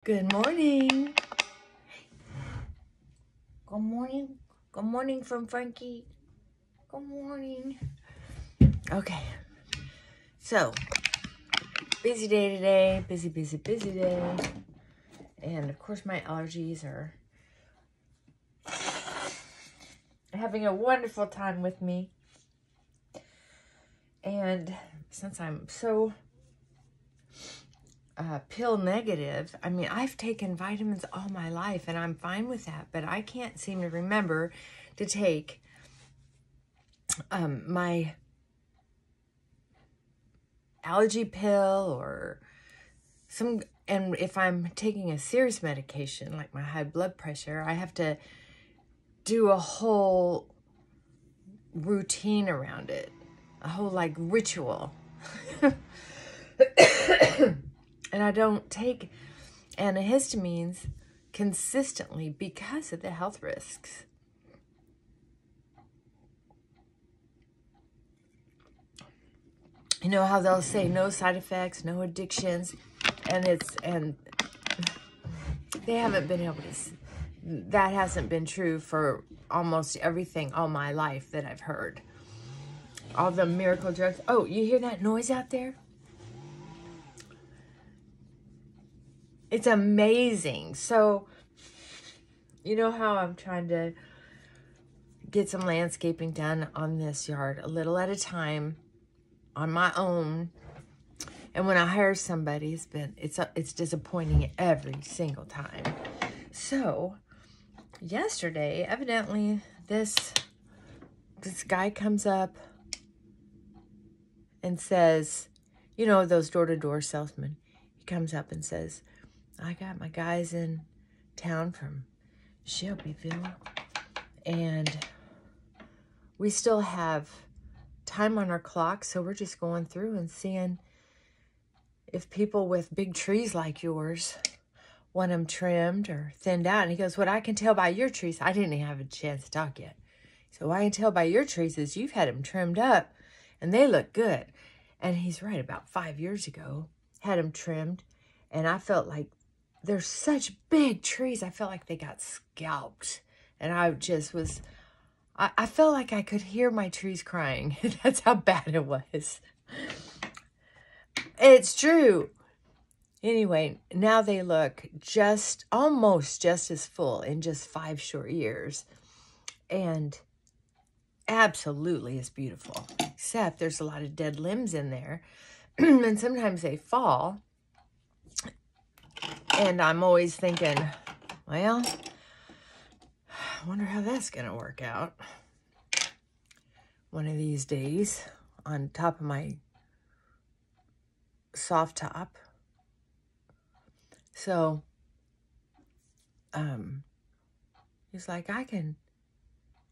Good morning. Good morning. Good morning from Frankie. Good morning. Okay. So, busy day today. Busy day. And of course, my allergies are having a wonderful time with me. And since I'm so pill negative, I mean, I've taken vitamins all my life and I'm fine with that, but I can't seem to remember to take my allergy pill or and if I'm taking a serious medication like my high blood pressure, I have to do a whole routine around it, a whole like ritual. And I don't take antihistamines consistently because of the health risks. You know how they'll say no side effects, no addictions, and they haven't been able to, that hasn't been true for almost everything all my life that I've heard. All the miracle drugs. Oh, you hear that noise out there? It's amazing. So, you know how I'm trying to get some landscaping done on this yard a little at a time on my own. And when I hire somebody, it's disappointing every single time. So, yesterday, evidently, this guy comes up and says, you know, those door-to-door salesmen. He comes up and says, I got my guys in town from Shelbyville, and we still have time on our clock, so we're just going through and seeing if people with big trees like yours want them trimmed or thinned out. And he goes, what I can tell by your trees, I didn't even have a chance to talk yet. So what I can tell by your trees is you've had them trimmed up and they look good. And he's right, about 5 years ago, had them trimmed. And I felt like they're such big trees. I felt like they got scalped. And I just was, I felt like I could hear my trees crying. That's how bad it was. It's true. Anyway, now they look almost just as full in just 5 short years. And absolutely is beautiful. Except there's a lot of dead limbs in there. And sometimes they fall. And I'm always thinking, well, I wonder how that's going to work out one of these days on top of my soft top. So, he's like, I can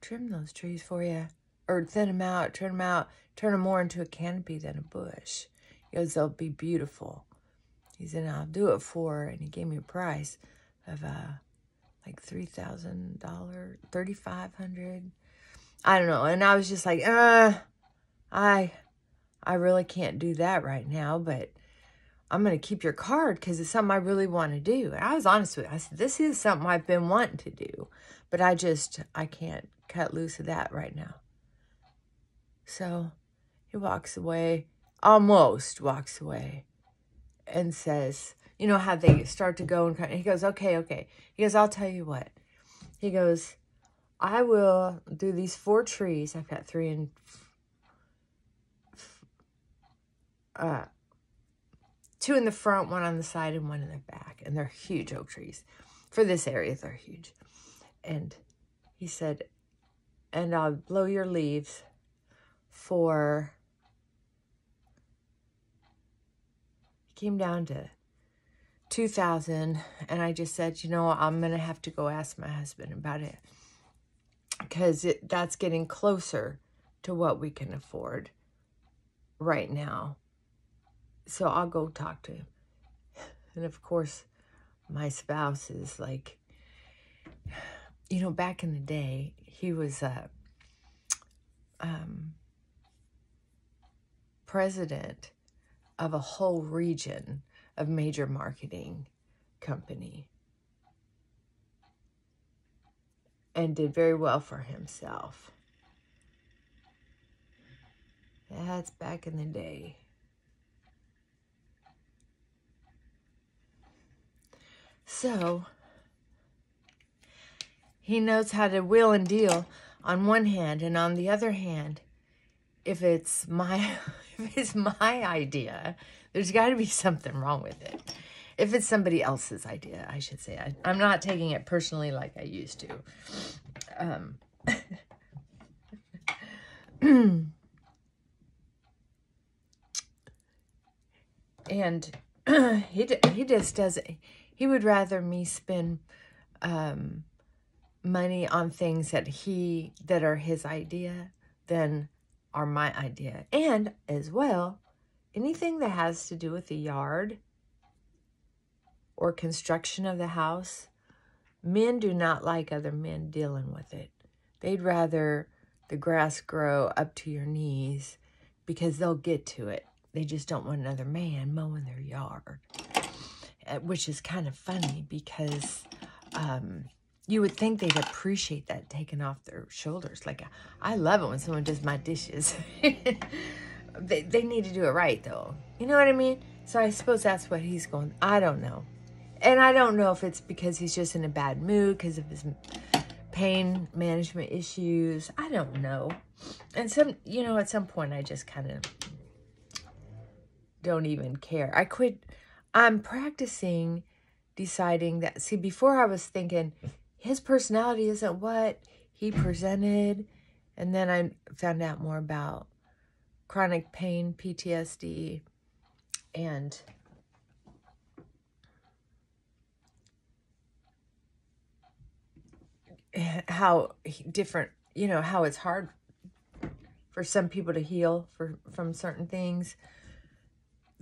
trim those trees for you, or thin them out, turn them more into a canopy than a bush. He goes, they'll be beautiful. He said, I'll do it for, and he gave me a price of like $3,000, $3,500. I don't know. And I was just like, I really can't do that right now, but I'm going to keep your card because it's something I really want to do. And I was honest with you. I said, this is something I've been wanting to do, but I can't cut loose of that right now. So he walks away, almost walks away, and says, you know how they start to go, and he goes, okay. He goes, I'll tell you what. He goes, I will do these 4 trees. I've got 3 in 2 in the front, 1 on the side, and 1 in the back. And they're huge oak trees. For this area, they're huge. And he said, and I'll blow your leaves for, he came down to $2,000. And I just said, you know, I'm going to have to go ask my husband about it. Because that's getting closer to what we can afford right now. So I'll go talk to him. And of course, my spouse is like, you know, back in the day, he was president of a whole region of major marketing company and did very well for himself. That's back in the day. So, he knows how to wheel and deal on one hand, and on the other hand, if it's my idea, there's got to be something wrong with it. If it's somebody else's idea, I should say. I'm not taking it personally like I used to. And he just doesn't. He would rather me spend money on things that are his idea than are my idea. And as well, anything that has to do with the yard or construction of the house, men do not like other men dealing with it. They'd rather the grass grow up to your knees because they'll get to it. They just don't want another man mowing their yard, which is kind of funny because you would think they'd appreciate that taken off their shoulders. Like, I love it when someone does my dishes. They need to do it right, though. You know what I mean? So I suppose that's what he's going. I don't know. And I don't know if it's because he's just in a bad mood because of his pain management issues. I don't know. And at some point I just kind of don't even care. I quit. I'm practicing deciding that. See, before I was thinking his personality isn't what he presented. And then I found out more about chronic pain, PTSD, and how different, how it's hard for some people to heal from certain things.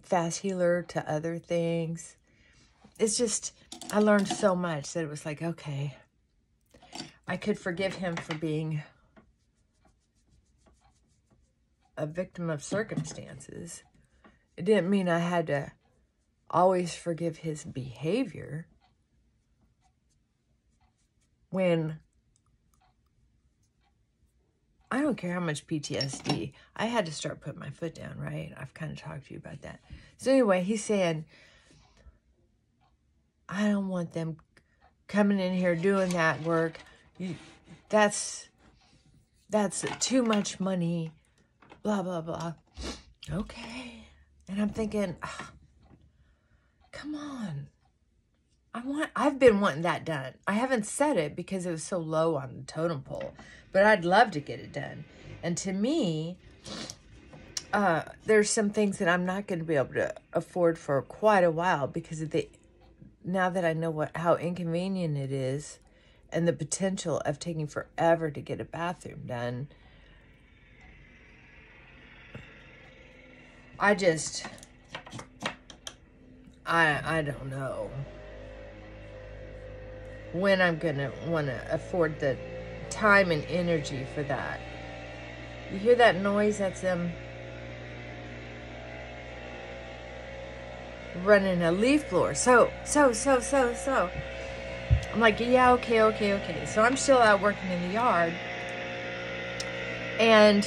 Fast healer to other things. It's just, I learned so much that it was like, okay, I could forgive him for being a victim of circumstances. It didn't mean I had to always forgive his behavior. When I don't care how much PTSD, I had to start putting my foot down, right? I've kind of talked to you about that. So anyway, he's saying, I don't want them coming in here doing that work. That's too much money, blah, blah, blah. Okay. And I'm thinking, come on. I've been wanting that done. I haven't said it because it was so low on the totem pole, but I'd love to get it done. And to me, there's some things that I'm not going to be able to afford for quite a while because now that I know how inconvenient it is and the potential of taking forever to get a bathroom done, I don't know when I'm going to want to afford the time and energy for that. You hear that noise? That's them running a leaf blower. So. I'm like, yeah, okay. So I'm still out working in the yard. And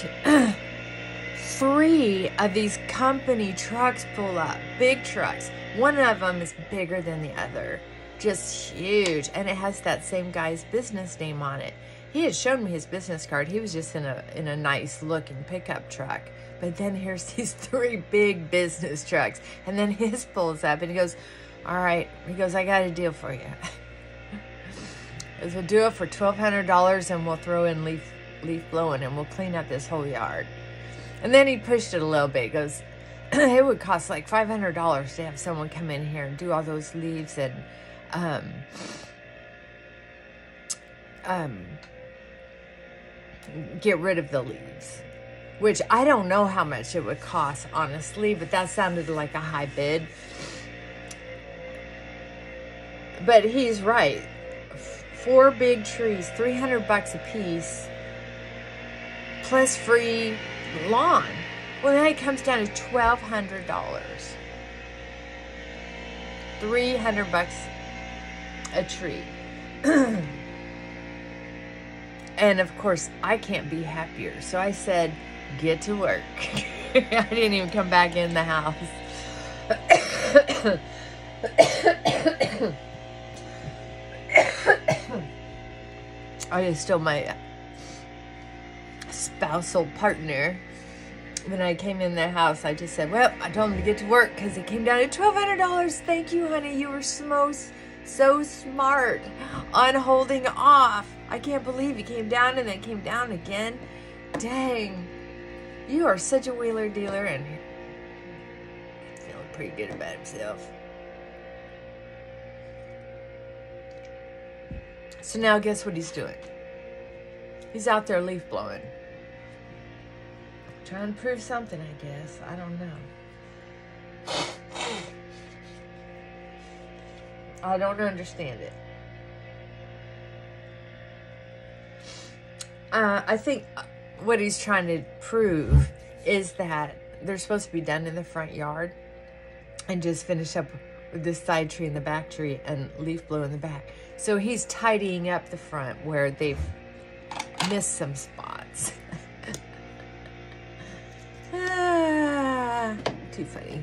3 of these company trucks pull up. Big trucks. One of them is bigger than the other. Just huge. And it has that same guy's business name on it. He had shown me his business card. He was just in a nice looking pickup truck. But then here's these 3 big business trucks. And then his pulls up and he goes, all right. He goes, I got a deal for you. We'll do it for $1,200 and we'll throw in leaf blowing and we'll clean up this whole yard. And then he pushed it a little bit. He goes, it would cost like $500 to have someone come in here and do all those leaves and get rid of the leaves. Which I don't know how much it would cost, honestly, but that sounded like a high bid. But he's right. 4 big trees, $300 a piece, plus free lawn. Well, then it comes down to $1,200. $300 a tree. And of course, I can't be happier. So I said, get to work. I didn't even come back in the house. I was still my spousal partner. When I came in the house, I just said, well, I told him to get to work because it came down to $1,200. Thank you, honey. You were so smart on holding off. I can't believe he came down and then came down again. Dang. You are such a wheeler dealer, and he's feeling pretty good about himself. So now guess what he's doing? He's out there leaf blowing. Trying to prove something, I guess. I don't know. I don't understand it. I think what he's trying to prove is that they're supposed to be done in the front yard and just finish up with this side tree and the back tree and leaf blow in the back. So he's tidying up the front where they've missed some spots. Too funny.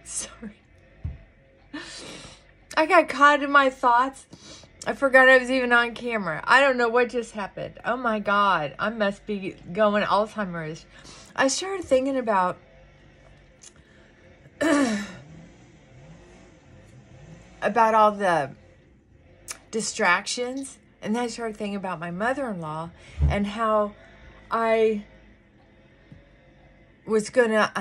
Sorry. I got caught in my thoughts. I forgot I was even on camera. I don't know what just happened. Oh my God. I must be going Alzheimer's. I started thinking about about all the distractions. And then I started thinking about my mother-in-law and how I was gonna,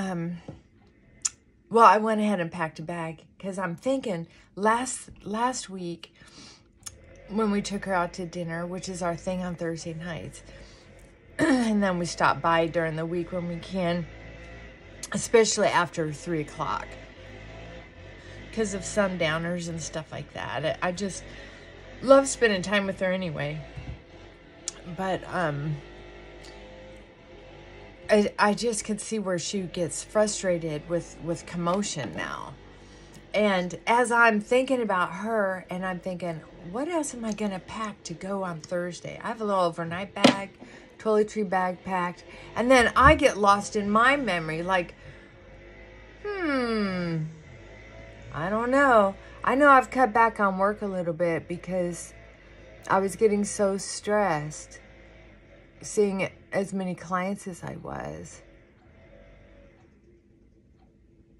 well, I went ahead and packed a bag because I'm thinking last week when we took her out to dinner, which is our thing on Thursday nights, and then we stop by during the week when we can, especially after 3 o'clock because of sundowners and stuff like that. I just love spending time with her anyway. But I just could see where she gets frustrated with commotion now. And as I'm thinking about her, and I'm thinking, what else am I going to pack to go on Thursday? I have a little overnight bag, toiletry bag packed. And then I get lost in my memory, like, I don't know. I know I've cut back on work a little bit because I was getting so stressed seeing as many clients as I was.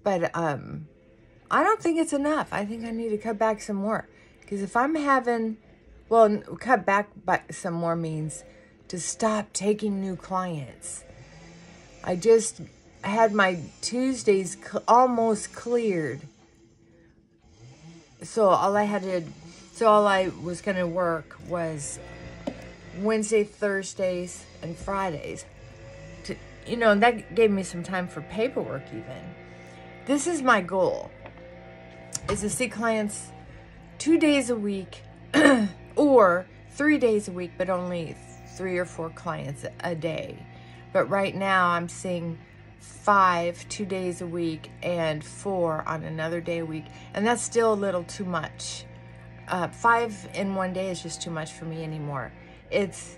But I don't think it's enough. I think I need to cut back some more. Because if I'm having, well, cut back by some more means to stop taking new clients. I just had my Tuesdays almost cleared. So all I was going to work was Wednesday, Thursdays, and Fridays. And that gave me some time for paperwork even. This is my goal, is to see clients 2 days a week or 3 days a week, but only 3 or 4 clients a day. But right now I'm seeing 5 2 days a week and 4 on another day a week. And that's still a little too much. 5 in one day is just too much for me anymore. It's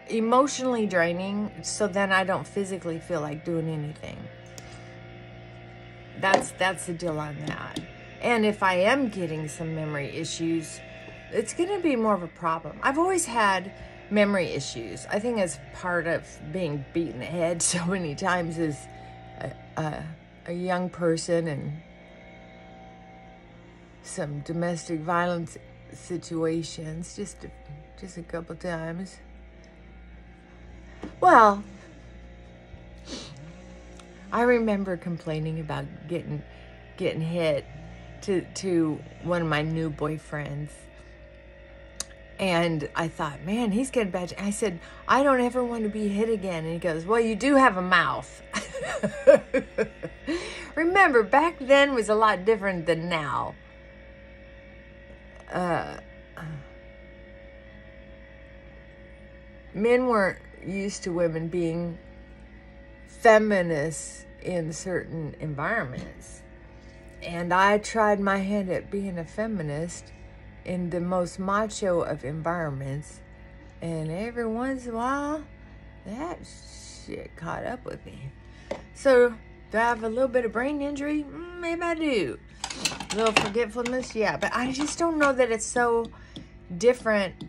emotionally draining, so then I don't physically feel like doing anything. that's the deal on that. And if I am getting some memory issues, it's going to be more of a problem. I've always had memory issues. I think as part of being beaten in the head so many times as a young person, and some domestic violence situations, just a couple times. Well, I remember complaining about getting hit to one of my new boyfriends. And I thought, man, he's getting bad. I said, I don't ever want to be hit again. And he goes, well, you do have a mouth. Remember, back then was a lot different than now. Men weren't used to women being feminist in certain environments. And I tried my hand at being a feminist in the most macho of environments. And every once in a while, that shit caught up with me. So, do I have a little bit of brain injury? Maybe I do. A little forgetfulness? Yeah. But I just don't know that it's so different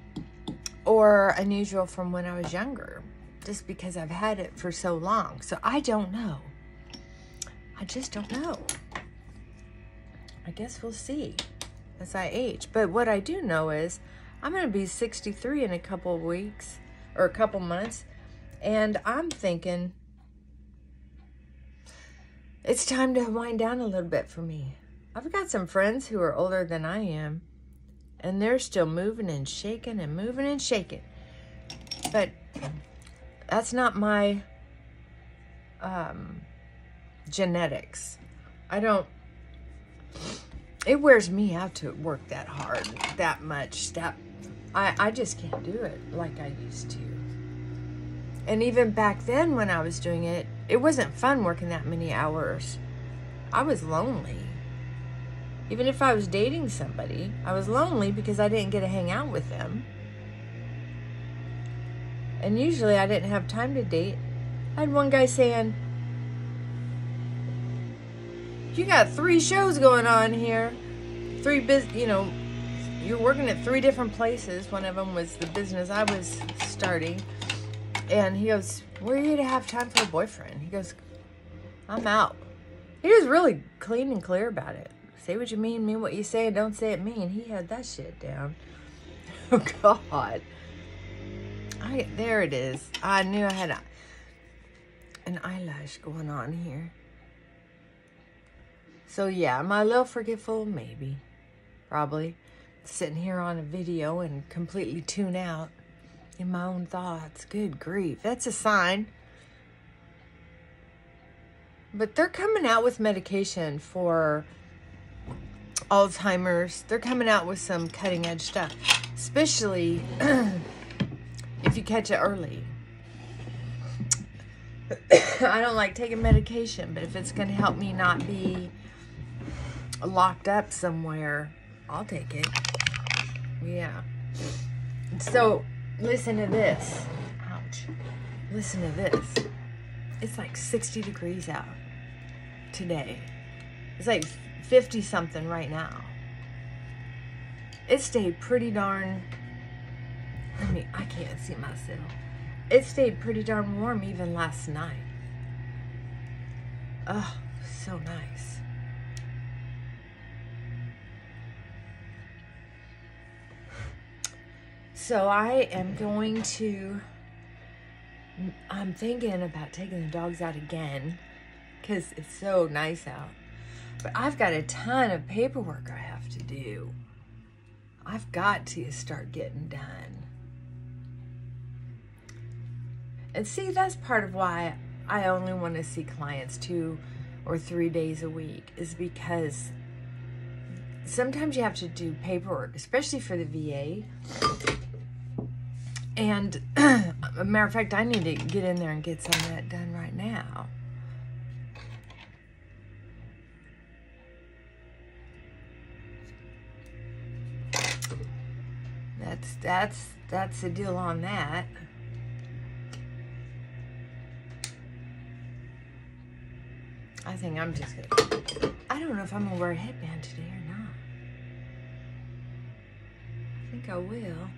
or unusual from when I was younger. Just because I've had it for so long. So, I don't know. I just don't know. I guess we'll see as I age. But what I do know is I'm going to be 63 in a couple of weeks or a couple months. And I'm thinking it's time to wind down a little bit for me. I've got some friends who are older than I am, and they're still moving and shaking and moving and shaking. But that's not my genetics. It wears me out to work that hard, that much. I just can't do it like I used to. And even back then when I was doing it, it wasn't fun working that many hours. I was lonely. Even if I was dating somebody, I was lonely because I didn't get to hang out with them. And usually I didn't have time to date. I had one guy saying, you got 3 shows going on here. You're working at 3 different places. One of them was the business I was starting. And he goes, where are you to have time for a boyfriend? He goes, I'm out. He was really clean and clear about it. Say what you mean what you say, and don't say it mean. He had that shit down. Oh, God. There it is. I knew I had an eyelash going on here. So, yeah, am I a little forgetful? Maybe. Probably. Sitting here on a video and completely tune out in my own thoughts. Good grief. That's a sign. But they're coming out with medication for Alzheimer's. They're coming out with some cutting edge stuff. Especially if you catch it early. I don't like taking medication, but if it's going to help me not be locked up somewhere, I'll take it. Yeah. So, listen to this. Ouch. Listen to this. It's like 60 degrees out today. It's like 50 something right now. It stayed pretty darn, I can't see myself. It stayed pretty darn warm even last night. Oh, so nice. So I am going to, I'm thinking about taking the dogs out again because it's so nice out. But I've got a ton of paperwork I have to do. I've got to start getting done. And see, that's part of why I only want to see clients 2 or 3 days a week, is because sometimes you have to do paperwork, especially for the VA. And a matter of fact, I need to get in there and get some of that done right now. That's the deal on that. think I'm just gonna, I don't know if I'm gonna wear a headband today or not. I think I will,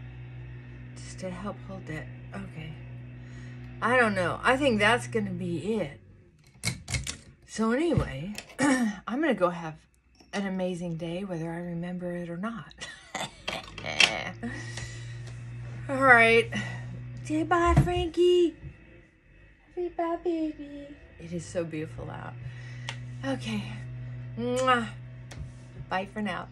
just to help hold that. Okay. I don't know. I think that's gonna be it. So anyway, I'm gonna go have an amazing day, whether I remember it or not. All right. Say bye, Frankie. Say bye, baby. It is so beautiful out. Okay. Mwah. Bye for now.